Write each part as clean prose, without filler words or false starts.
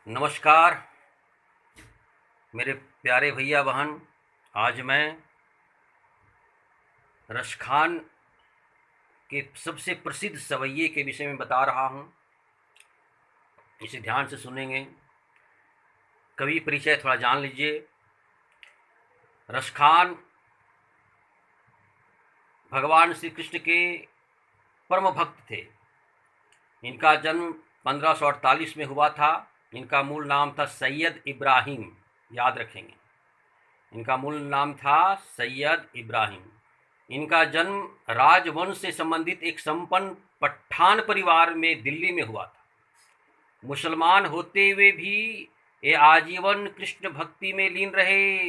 नमस्कार मेरे प्यारे भैया बहन। आज मैं रसखान के सबसे प्रसिद्ध सवैये के विषय में बता रहा हूँ। इसे ध्यान से सुनेंगे। कवि परिचय थोड़ा जान लीजिए। रसखान भगवान श्री कृष्ण के परम भक्त थे। इनका जन्म 1548 में हुआ था। इनका मूल नाम था सैयद इब्राहिम। याद रखेंगे, इनका मूल नाम था सैयद इब्राहिम। इनका जन्म राजवंश से संबंधित एक संपन्न पठान परिवार में दिल्ली में हुआ था। मुसलमान होते हुए भी ये आजीवन कृष्ण भक्ति में लीन रहे।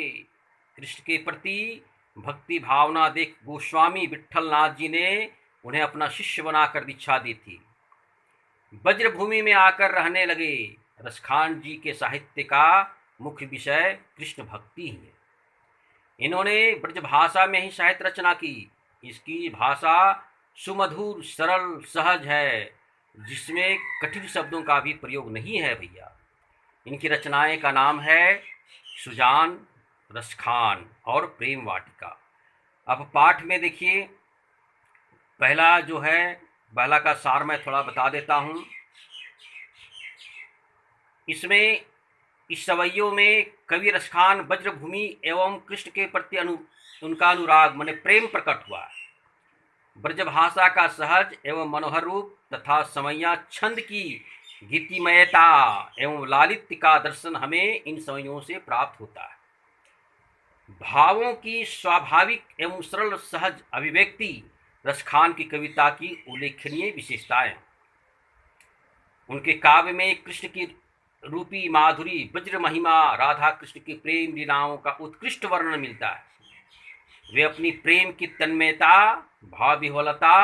कृष्ण के प्रति भक्ति भावना देख गोस्वामी विट्ठलनाथ जी ने उन्हें अपना शिष्य बनाकर दीक्षा दी थी। ब्रजभूमि में आकर रहने लगे। रसखान जी के साहित्य का मुख्य विषय कृष्ण भक्ति ही है। इन्होंने ब्रज भाषा में ही साहित्य रचना की। इसकी भाषा सुमधुर सरल सहज है, जिसमें कठिन शब्दों का भी प्रयोग नहीं है भैया। इनकी रचनाएं का नाम है सुजान, रसखान और प्रेम वाटिका। अब पाठ में देखिए, पहला जो है पहला का सार मैं थोड़ा बता देता हूँ। इसमें इस सवैयों में कवि रसखान ब्रजभूमि एवं कृष्ण के प्रति उनका अनुराग माने प्रेम प्रकट हुआ। ब्रजभाषा का सहज एवं मनोहर रूप तथा समैया छंद की गीतिमयता एवं लालित्य का दर्शन हमें इन सवैयों से प्राप्त होता है। भावों की स्वाभाविक एवं सरल सहज अभिव्यक्ति रसखान की कविता की उल्लेखनीय विशेषताएं। उनके काव्य में कृष्ण की रूपी माधुरी, वज्र महिमा, राधा कृष्ण की प्रेम लीलाओं का उत्कृष्ट वर्णन मिलता है। वे अपनी प्रेम की तन्मयता, भाव विह्वलता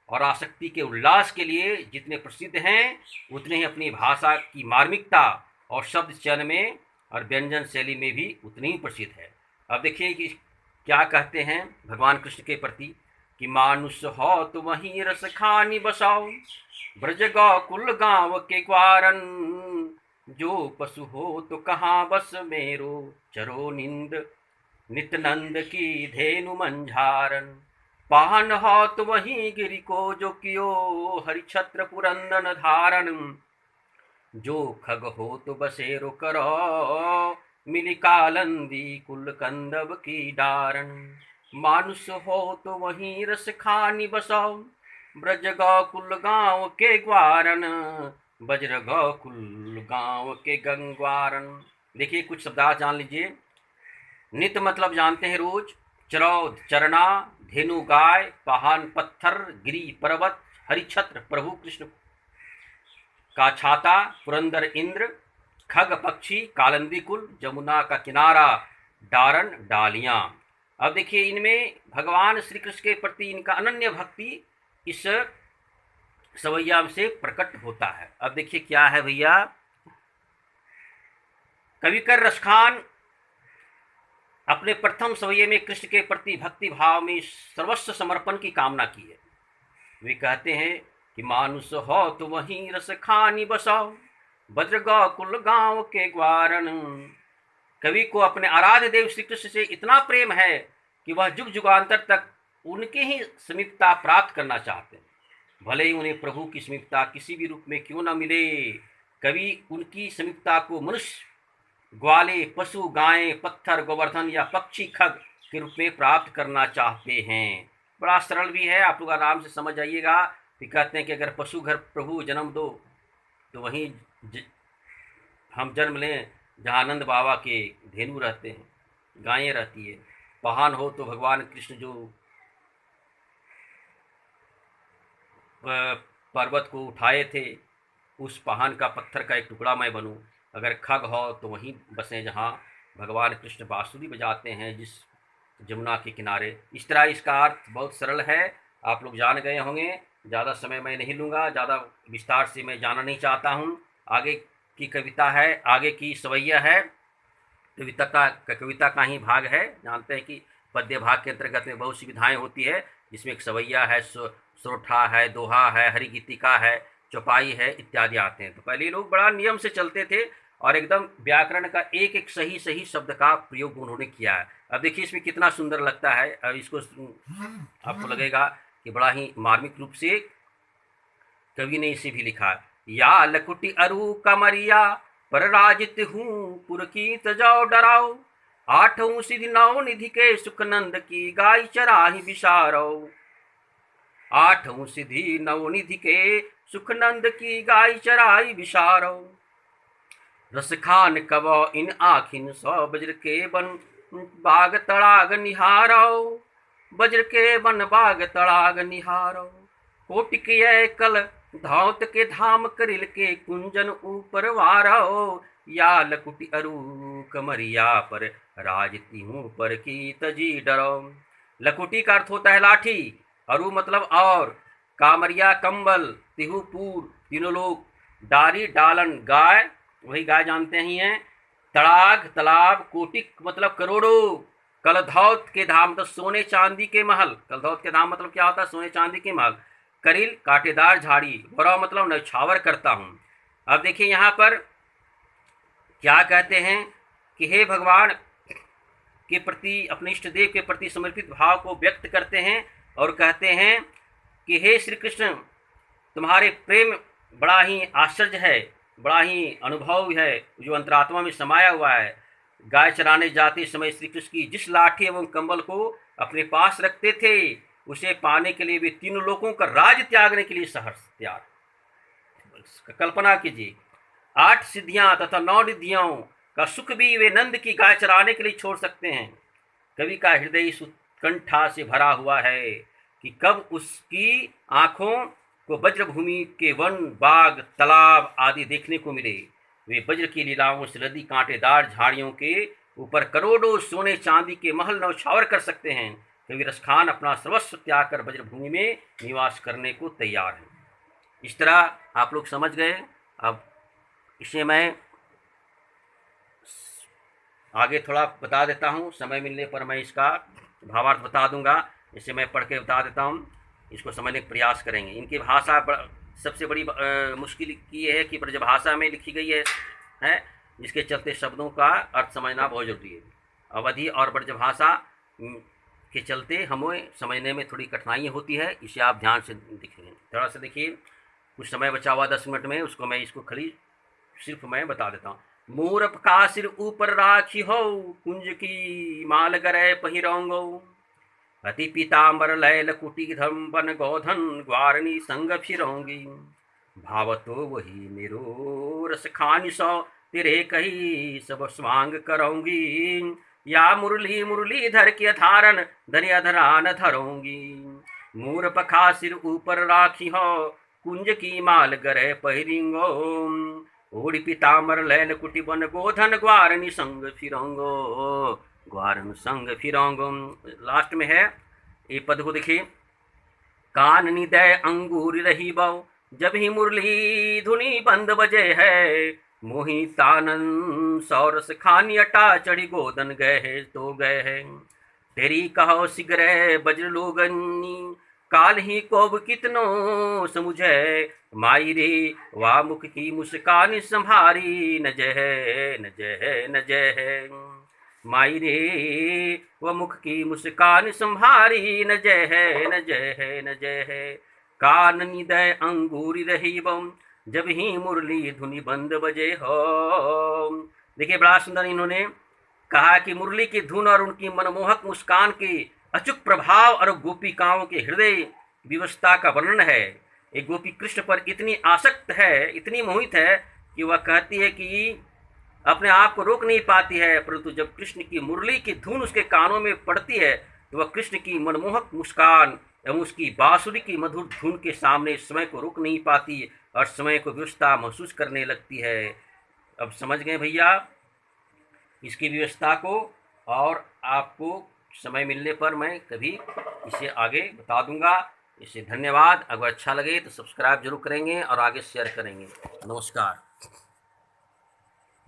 और आसक्ति के उल्लास के लिए जितने प्रसिद्ध हैं, उतने ही अपनी भाषा की मार्मिकता और शब्द चयन में और व्यंजन शैली में भी उतनी ही प्रसिद्ध है। अब देखिए कि क्या कहते हैं भगवान कृष्ण के प्रति कि मानुष हो तो वहीं रस खानी बसाओ, ब्रज गौकुल गाँव के ग्वारन, जो पशु हो तो कहाँ बस मेरो, चरो निंद नित नंद की धेनु मंझारन, पाहन हो तो वहीं गिरि को जो कियो, हरि छत्र पुरंदन धारण, जो खग हो तो बसेरो करो, मिली कालंदी कुल कंदब की डारन, मानुष हो तो वहीं रस खानी बसाओ, ब्रज गौकुल गाँव के ग्वारन, बज्र गौकुल गाँव के गंगवारन। देखिए कुछ शब्दार्थ जान लीजिए। नित मतलब जानते हैं रोज, चरौद चरना, धेनु गाय, पहान पत्थर, गिरी पर्वत, हरिछत्र प्रभु कृष्ण का छाता, पुरंदर इंद्र, खग पक्षी, कालंदी कुल, जमुना का किनारा, डारन डालियां। अब देखिए इनमें भगवान श्री कृष्ण के प्रति इनका अनन्य भक्ति इस सवैया से प्रकट होता है। अब देखिए क्या है भैया, कविकर रसखान अपने प्रथम सवैये में कृष्ण के प्रति भक्ति भाव में सर्वस्व समर्पण की कामना की है। वे कहते हैं कि मानुष हो तो वहीं रस खानी बसाओ, ब्रज गौकुल गाँव के ग्वारन। कवि को अपने आराध्य देव श्री कृष्ण से इतना प्रेम है कि वह जुग जुगांतर तक उनके ही समीपता प्राप्त करना चाहते हैं, भले ही उन्हें प्रभु की समीपता किसी भी रूप में क्यों न मिले। कवि उनकी समीपता को मनुष्य, ग्वाले, पशु, गायें, पत्थर, गोवर्धन या पक्षी, खग के रूप में प्राप्त करना चाहते हैं। बड़ा सरल भी है, आप लोग आराम से समझ जाइएगा। कि कहते हैं कि अगर पशु घर प्रभु जन्म दो तो वहीं हम जन्म लें जहाँ आनंद बाबा के धेनु रहते हैं, गायें रहती है। पहान हो तो भगवान कृष्ण जो पर्वत को उठाए थे, उस पहान का पत्थर का एक टुकड़ा मैं बनूं। अगर खग हो तो वहीं बसें जहाँ भगवान कृष्ण बांसुरी बजाते हैं, जिस जमुना के किनारे। इस तरह इसका अर्थ बहुत सरल है, आप लोग जान गए होंगे। ज़्यादा समय मैं नहीं लूँगा, ज़्यादा विस्तार से मैं जाना नहीं चाहता हूँ। आगे की कविता है, आगे की सवैया है, कविता का ही भाग है। जानते हैं कि पद्य भाग के अंतर्गत में बहुत सी विधाएँ होती है, जिसमें एक सवैया है, सोठा है, दोहा है, हरिगीतिका है, चौपाई है, इत्यादि आते हैं। तो पहले लोग बड़ा नियम से चलते थे, और एकदम व्याकरण का एक एक सही सही शब्द का प्रयोग उन्होंने किया है। अब देखिए इसमें कितना सुंदर लगता है। अब इसको आपको लगेगा कि बड़ा ही मार्मिक रूप से कवि ने इसे भी लिखा। या लकुटी अरु कमरिया पर राजित हूँ पुर की तजाओ डराओ, आठों सिद्धि नौ निधि के सुखनंद की गाय चराही विसारो। आठों सिद्धि नौ निधि के सुखनंद की गाय चराई विसारो। रस खान कब इन आखिन सौ बज्र के बन बाग तड़ाग निहारो। बज्र के बन बाग तड़ाग निहारो। कोटिक कल धावत के धाम करिल के कुंजन ऊपर वारो। या लकुटी अरु कमरिया पर राजती हूँ पर की तजी डरो। लकुटी का अर्थ होता है लाठी, अरु मतलब और, कामरिया कंबल, तिहुपुर तीनों लोग, डारी डालन गाय वही गाय जानते ही हैं, तड़ाग तालाब, कोटिक मतलब करोड़ों, कलधौत के धाम तो सोने चांदी के महल। कलधौत के धाम मतलब क्या होता है? सोने चांदी के महल। करील कांटेदार झाड़ी, भौरा मतलब नौछावर करता हूँ। अब देखिए यहाँ पर क्या कहते हैं कि हे भगवान के प्रति, अपने इष्ट देव के प्रति समर्पित भाव को व्यक्त करते हैं और कहते हैं कि हे श्री कृष्ण, तुम्हारे प्रेम बड़ा ही आश्चर्य है, बड़ा ही अनुभव है जो अंतरात्मा में समाया हुआ है। गाय चराने जाते समय श्री कृष्ण की जिस लाठी एवं कंबल को अपने पास रखते थे, उसे पाने के लिए वे तीनों लोगों का राज त्यागने के लिए सहर्ष तैयार। कल्पना कीजिए, 8 सिद्धियां तथा 9 निधियों का सुख भी वे नंद की गाय चराने के लिए छोड़ सकते हैं। कवि का हृदय इस उत्कंठा से भरा हुआ है कि कब उसकी आंखों को वज्रभूमि के वन, बाग, तालाब आदि देखने को मिले। वे वज्र की लीलाओं से लदी कांटेदार झाड़ियों के ऊपर करोड़ों सोने चांदी के महल नौछावर कर सकते हैं। कवि रसखान अपना सर्वस्व त्याग कर वज्रभूमि में निवास करने को तैयार है। इस तरह आप लोग समझ गए। अब इसे मैं आगे थोड़ा बता देता हूँ, समय मिलने पर मैं इसका भावार्थ बता दूंगा। इसे मैं पढ़ के बता देता हूँ, इसको समझने का प्रयास करेंगे। इनकी भाषा सबसे बड़ी मुश्किल ये है कि ब्रजभाषा में लिखी गई है, जिसके चलते शब्दों का अर्थ समझना बहुत जरूरी है। अवधि और ब्रजभाषा के चलते हमें समझने में थोड़ी कठिनाई होती है, इसे आप ध्यान से देखेंगे। थोड़ा सा देखिए, कुछ समय बचा हुआ 10 मिनट में, उसको मैं इसको खाली सिर्फ मैं बता देता हूँ। मूरप का सिर ऊपर राखी हो, कुंज की माल गरे पहिरोंगो। अति पीताम्बर लय लकुटी धर्म बन गोधन, ग्वारणी संग फिरोंगी। भाव तो वही मेरो रस खानी सौ, तेरे कही सब स्वांग करोंगी। या मुरली मुरली धर के धारन, धरिया धरान धरोंगी। मूर पखा सिर ऊपर राखी हो, कुंज की माल गरे पहिरिंगो। ओढ़ी पीताम्बर लैल कुटी बन गोधन, ग्वारनी संग फिरोंगो। ग्वारन संग फिरोंगो। लास्ट में है, ये पद को देखिए। कान निदय अंगूर रही बो, जब ही मुरली धुनी बंद बजे है। मोही तानन सौरस खानी अटा, चढ़ी गोदन गए है तो गए है। तेरी कहो सिगरे बज्र लोगनी, काल ही कोब कितनो समुझे। माई रे वा मुख की मुस्कान संभारी, न जय है न जय है न जय है। माई रे व मुख की मुस्कान संभारी, न जय है न जय है न जय है। कान निदय अंगूरी रही बम, जब ही मुरली धुनी बंद बजे हो। देखिए बड़ा सुंदर इन्होंने कहा कि मुरली की धुन और उनकी मनमोहक मुस्कान के अचूक प्रभाव और गोपिकाओं के हृदय विवशता का वर्णन है। एक गोपी कृष्ण पर इतनी आसक्त है, इतनी मोहित है कि वह कहती है कि अपने आप को रोक नहीं पाती है, परंतु जब कृष्ण की मुरली की धुन उसके कानों में पड़ती है तो वह कृष्ण की मनमोहक मुस्कान एवं उसकी बांसुरी की मधुर धुन के सामने समय को रोक नहीं पाती और समय को विवशता महसूस करने लगती है। अब समझ गए भैया इसकी व्यवस्था को, और आपको समय मिलने पर मैं कभी इसे आगे बता दूंगा। इसे धन्यवाद। अगर अच्छा लगे तो सब्सक्राइब जरूर करेंगे और आगे शेयर करेंगे। नमस्कार।